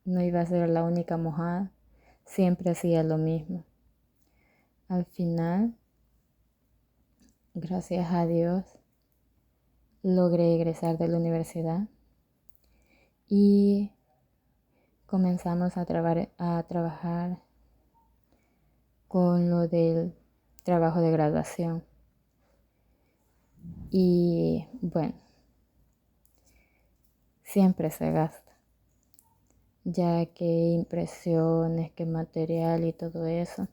no iba a ser la única mojada. Siempre hacía lo mismo. al final, gracias a Dios, logré egresar de la universidad y comenzamos a trabajar con lo del trabajo de graduación. Y bueno, siempre se gasta, ya que impresiones, que material y todo eso.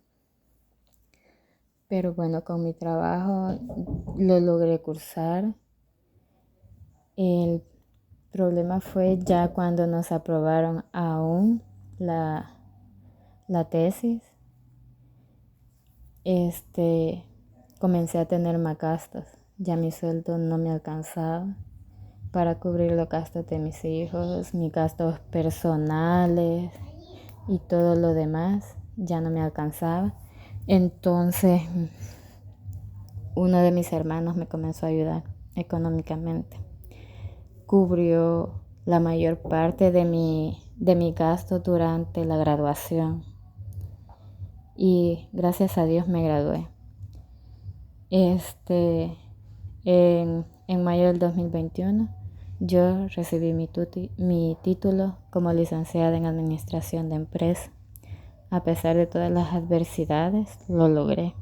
Pero bueno, con mi trabajo lo logré cursar. El problema fue ya cuando nos aprobaron aún la tesis. Comencé a tener más gastos. Ya mi sueldo no me alcanzaba para cubrir los gastos de mis hijos, mis gastos personales y todo lo demás. Ya no me alcanzaba. Entonces, uno de mis hermanos me comenzó a ayudar económicamente. Cubrió la mayor parte de mi gasto durante la graduación. Y gracias a Dios me gradué. En mayo del 2021 yo recibí mi título como licenciada en Administración de Empresa. A pesar de todas las adversidades, lo logré.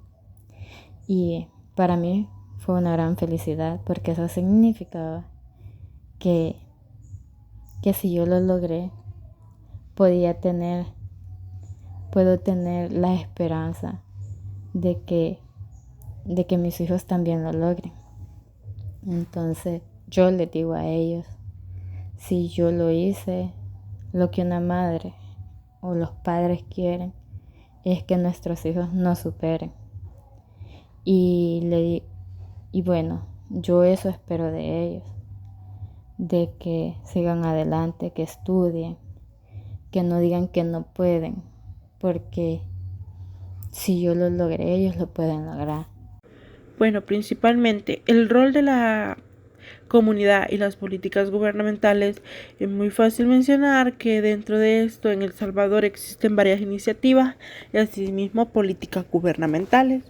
Y para mí fue una gran felicidad, porque eso significaba que si yo lo logré, puedo tener la esperanza de que mis hijos también lo logren. Entonces yo les digo a ellos, si yo lo hice, lo que una madre o los padres quieren es que nuestros hijos nos superen. Y bueno, yo eso espero de ellos, de que sigan adelante, que estudien, que no digan que no pueden, porque si yo lo logré, ellos lo pueden lograr. Bueno, principalmente el rol de la comunidad y las políticas gubernamentales. Es muy fácil mencionar que dentro de esto en El Salvador existen varias iniciativas y asimismo políticas gubernamentales,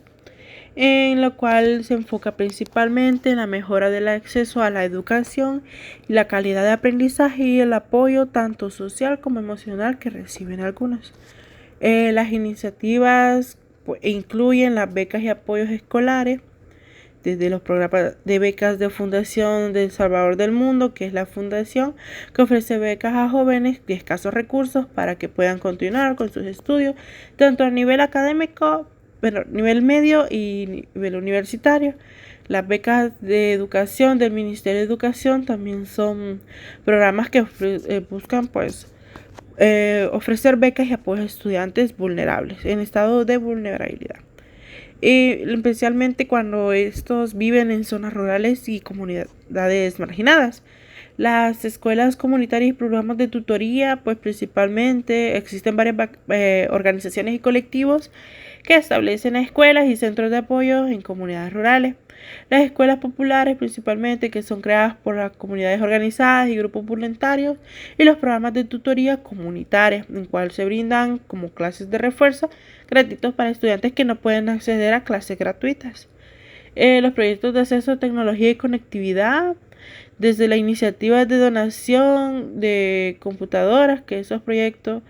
en lo cual se enfoca principalmente en la mejora del acceso a la educación y la calidad de aprendizaje y el apoyo tanto social como emocional que reciben algunos. Las iniciativas incluyen las becas y apoyos escolares, desde los programas de becas de Fundación del Salvador del Mundo, que es la fundación que ofrece becas a jóvenes de escasos recursos para que puedan continuar con sus estudios, tanto a nivel académico, nivel medio y nivel universitario. Las becas de educación del Ministerio de Educación también son programas que buscan ofrecer becas y apoyo a estudiantes vulnerables, en estado de vulnerabilidad. Especialmente cuando estos viven en zonas rurales y comunidades marginadas. Las escuelas comunitarias y programas de tutoría, pues principalmente existen varias organizaciones y colectivos que establecen escuelas y centros de apoyo en comunidades rurales. Las escuelas populares principalmente, que son creadas por las comunidades organizadas y grupos voluntarios, y los programas de tutoría comunitarias, en cual se brindan como clases de refuerzo gratuitos para estudiantes que no pueden acceder a clases gratuitas. Los proyectos de acceso a tecnología y conectividad, desde la iniciativa de donación de computadoras, que esos proyectos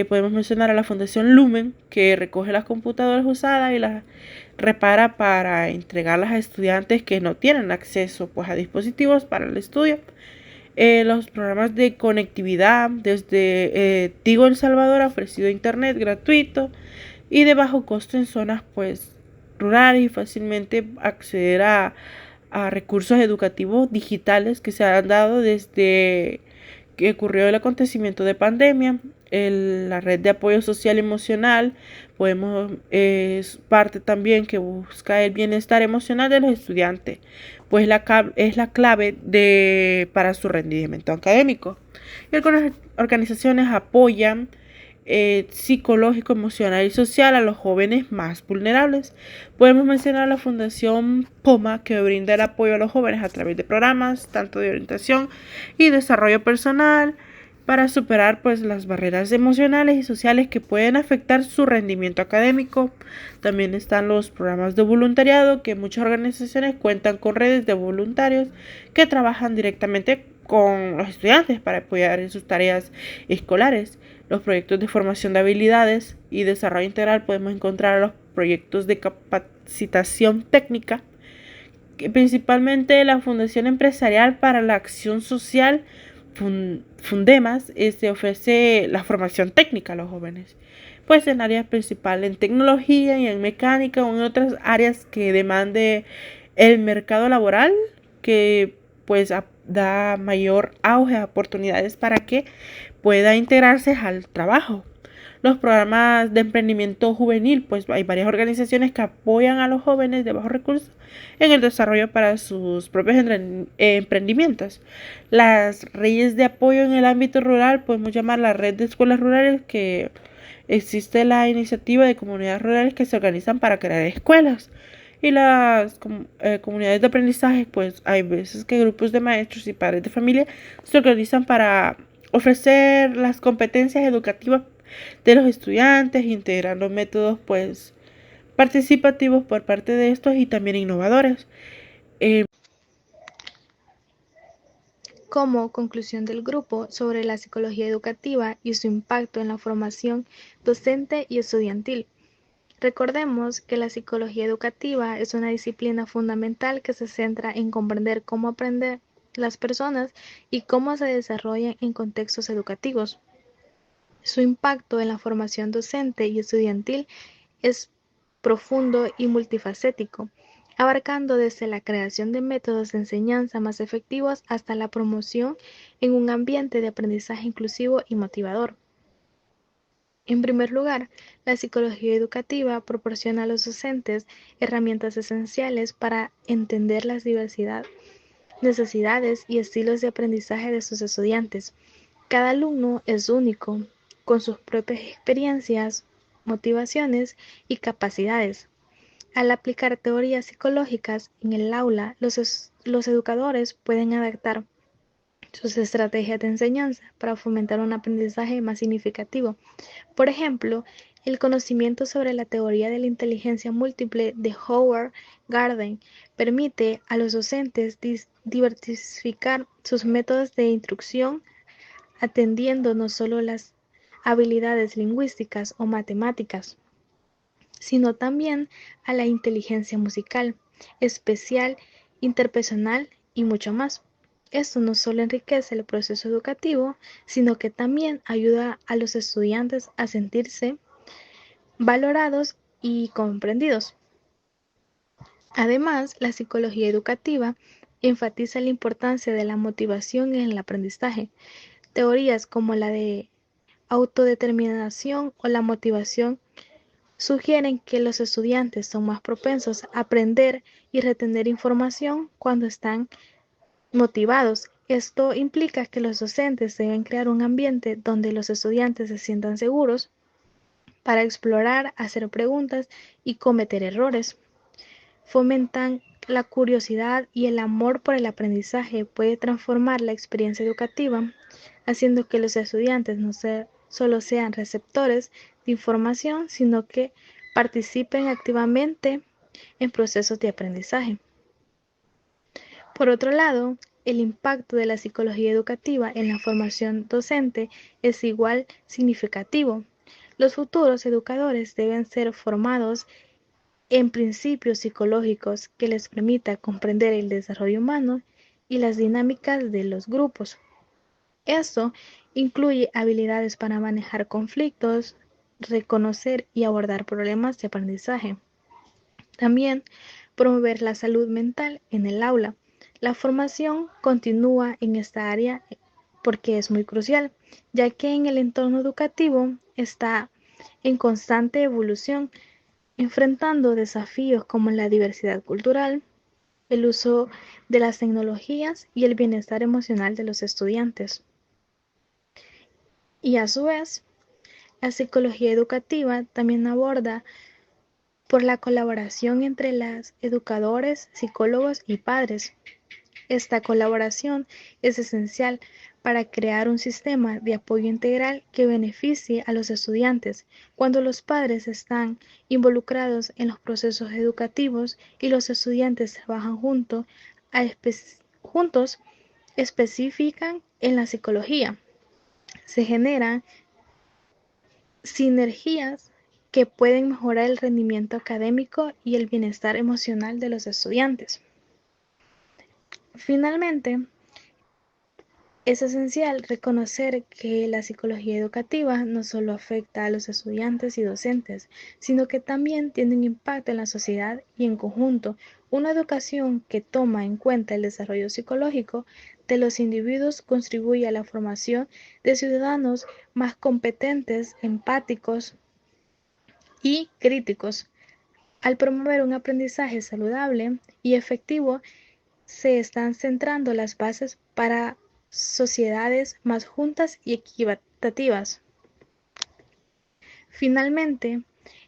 podemos mencionar a la Fundación Lumen, que recoge las computadoras usadas y las repara para entregarlas a estudiantes que no tienen acceso a dispositivos para el estudio. Los programas de conectividad, desde Tigo El Salvador ha ofrecido internet gratuito y de bajo costo en zonas rurales, y fácilmente acceder a recursos educativos digitales que se han dado desde que ocurrió el acontecimiento de pandemia. La red de apoyo social y emocional es parte también que busca el bienestar emocional de los estudiantes, pues es la clave para su rendimiento académico. Y algunas organizaciones apoyan psicológico, emocional y social a los jóvenes más vulnerables. Podemos mencionar la Fundación POMA, que brinda el apoyo a los jóvenes a través de programas tanto de orientación y desarrollo personal, para superar pues las barreras emocionales y sociales que pueden afectar su rendimiento académico. También están los programas de voluntariado, que muchas organizaciones cuentan con redes de voluntarios que trabajan directamente con los estudiantes para apoyar en sus tareas escolares. Los proyectos de formación de habilidades y desarrollo integral podemos encontrar los proyectos de capacitación técnica, que principalmente la Fundación Empresarial para la Acción Social, Fundemas, ofrece la formación técnica a los jóvenes, pues en áreas principales en tecnología y en mecánica o en otras áreas que demande el mercado laboral, que pues da mayor auge a oportunidades para que pueda integrarse al trabajo. Los programas de emprendimiento juvenil, pues hay varias organizaciones que apoyan a los jóvenes de bajos recursos en el desarrollo para sus propios emprendimientos. Las redes de apoyo en el ámbito rural, podemos llamar la red de escuelas rurales, que existe la iniciativa de comunidades rurales que se organizan para crear escuelas. Y las comunidades de aprendizaje, pues hay veces que grupos de maestros y padres de familia se organizan para ofrecer las competencias educativas de los estudiantes, integrando métodos pues participativos por parte de estos y también innovadores. Como conclusión del grupo sobre la psicología educativa y su impacto en la formación docente y estudiantil. Recordemos que la psicología educativa es una disciplina fundamental que se centra en comprender cómo aprender las personas y cómo se desarrollan en contextos educativos. Su impacto en la formación docente y estudiantil es profundo y multifacético, abarcando desde la creación de métodos de enseñanza más efectivos hasta la promoción en un ambiente de aprendizaje inclusivo y motivador. En primer lugar, la psicología educativa proporciona a los docentes herramientas esenciales para entender las necesidades y estilos de aprendizaje de sus estudiantes. Cada alumno es único, con sus propias experiencias, motivaciones y capacidades. Al aplicar teorías psicológicas en el aula, los educadores pueden adaptar sus estrategias de enseñanza para fomentar un aprendizaje más significativo. Por ejemplo, el conocimiento sobre la teoría de la inteligencia múltiple de Howard Gardner permite a los docentes diversificar sus métodos de instrucción, atendiendo no solo las habilidades lingüísticas o matemáticas, sino también a la inteligencia musical, especial, interpersonal y mucho más. Esto no solo enriquece el proceso educativo, sino que también ayuda a los estudiantes a sentirse valorados y comprendidos. Además, la psicología educativa enfatiza la importancia de la motivación en el aprendizaje. Teorías como la de autodeterminación o la motivación sugieren que los estudiantes son más propensos a aprender y retener información cuando están motivados. Esto implica que los docentes deben crear un ambiente donde los estudiantes se sientan seguros para explorar, hacer preguntas y cometer errores. Fomentan la curiosidad y el amor por el aprendizaje puede transformar la experiencia educativa, haciendo que los estudiantes no solo sean receptores de información, sino que participen activamente en procesos de aprendizaje. Por otro lado, el impacto de la psicología educativa en la formación docente es igual significativo. Los futuros educadores deben ser formados en principios psicológicos que les permita comprender el desarrollo humano y las dinámicas de los grupos. Esto incluye habilidades para manejar conflictos, reconocer y abordar problemas de aprendizaje. También promover la salud mental en el aula. La formación continúa en esta área porque es muy crucial, ya que en el entorno educativo está en constante evolución, enfrentando desafíos como la diversidad cultural, el uso de las tecnologías y el bienestar emocional de los estudiantes. Y a su vez, la psicología educativa también aborda por la colaboración entre los educadores, psicólogos y padres. Esta colaboración es esencial para crear un sistema de apoyo integral que beneficie a los estudiantes. Cuando los padres están involucrados en los procesos educativos y los estudiantes trabajan juntos, especifican en la psicología. Se generan sinergias que pueden mejorar el rendimiento académico y el bienestar emocional de los estudiantes. Finalmente, es esencial reconocer que la psicología educativa no solo afecta a los estudiantes y docentes, sino que también tiene un impacto en la sociedad y en conjunto. Una educación que toma en cuenta el desarrollo psicológico de los individuos contribuye a la formación de ciudadanos más competentes, empáticos y críticos. Al promover un aprendizaje saludable y efectivo, se están centrando las bases para sociedades más juntas y equitativas. Finalmente,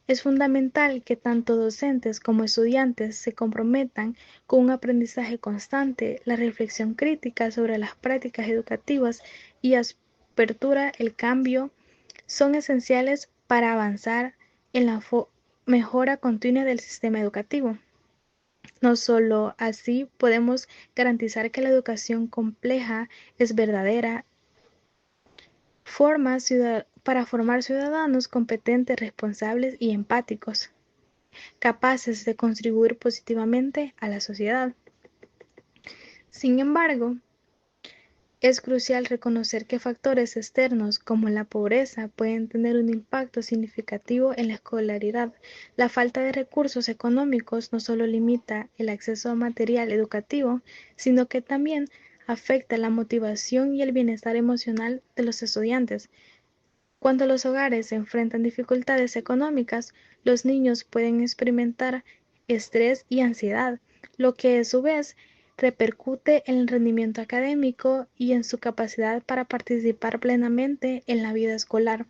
es fundamental que tanto docentes como estudiantes se comprometan con un aprendizaje constante, la reflexión crítica sobre las prácticas educativas y apertura al cambio son esenciales para avanzar en la mejora continua del sistema educativo. No solo así podemos garantizar que la educación compleja es verdadera para formar ciudadanos competentes, responsables y empáticos, capaces de contribuir positivamente a la sociedad. Sin embargo, es crucial reconocer que factores externos como la pobreza pueden tener un impacto significativo en la escolaridad. La falta de recursos económicos no solo limita el acceso a material educativo, sino que también afecta la motivación y el bienestar emocional de los estudiantes. Cuando los hogares se enfrentan dificultades económicas, los niños pueden experimentar estrés y ansiedad, lo que a su vez repercute en el rendimiento académico y en su capacidad para participar plenamente en la vida escolar.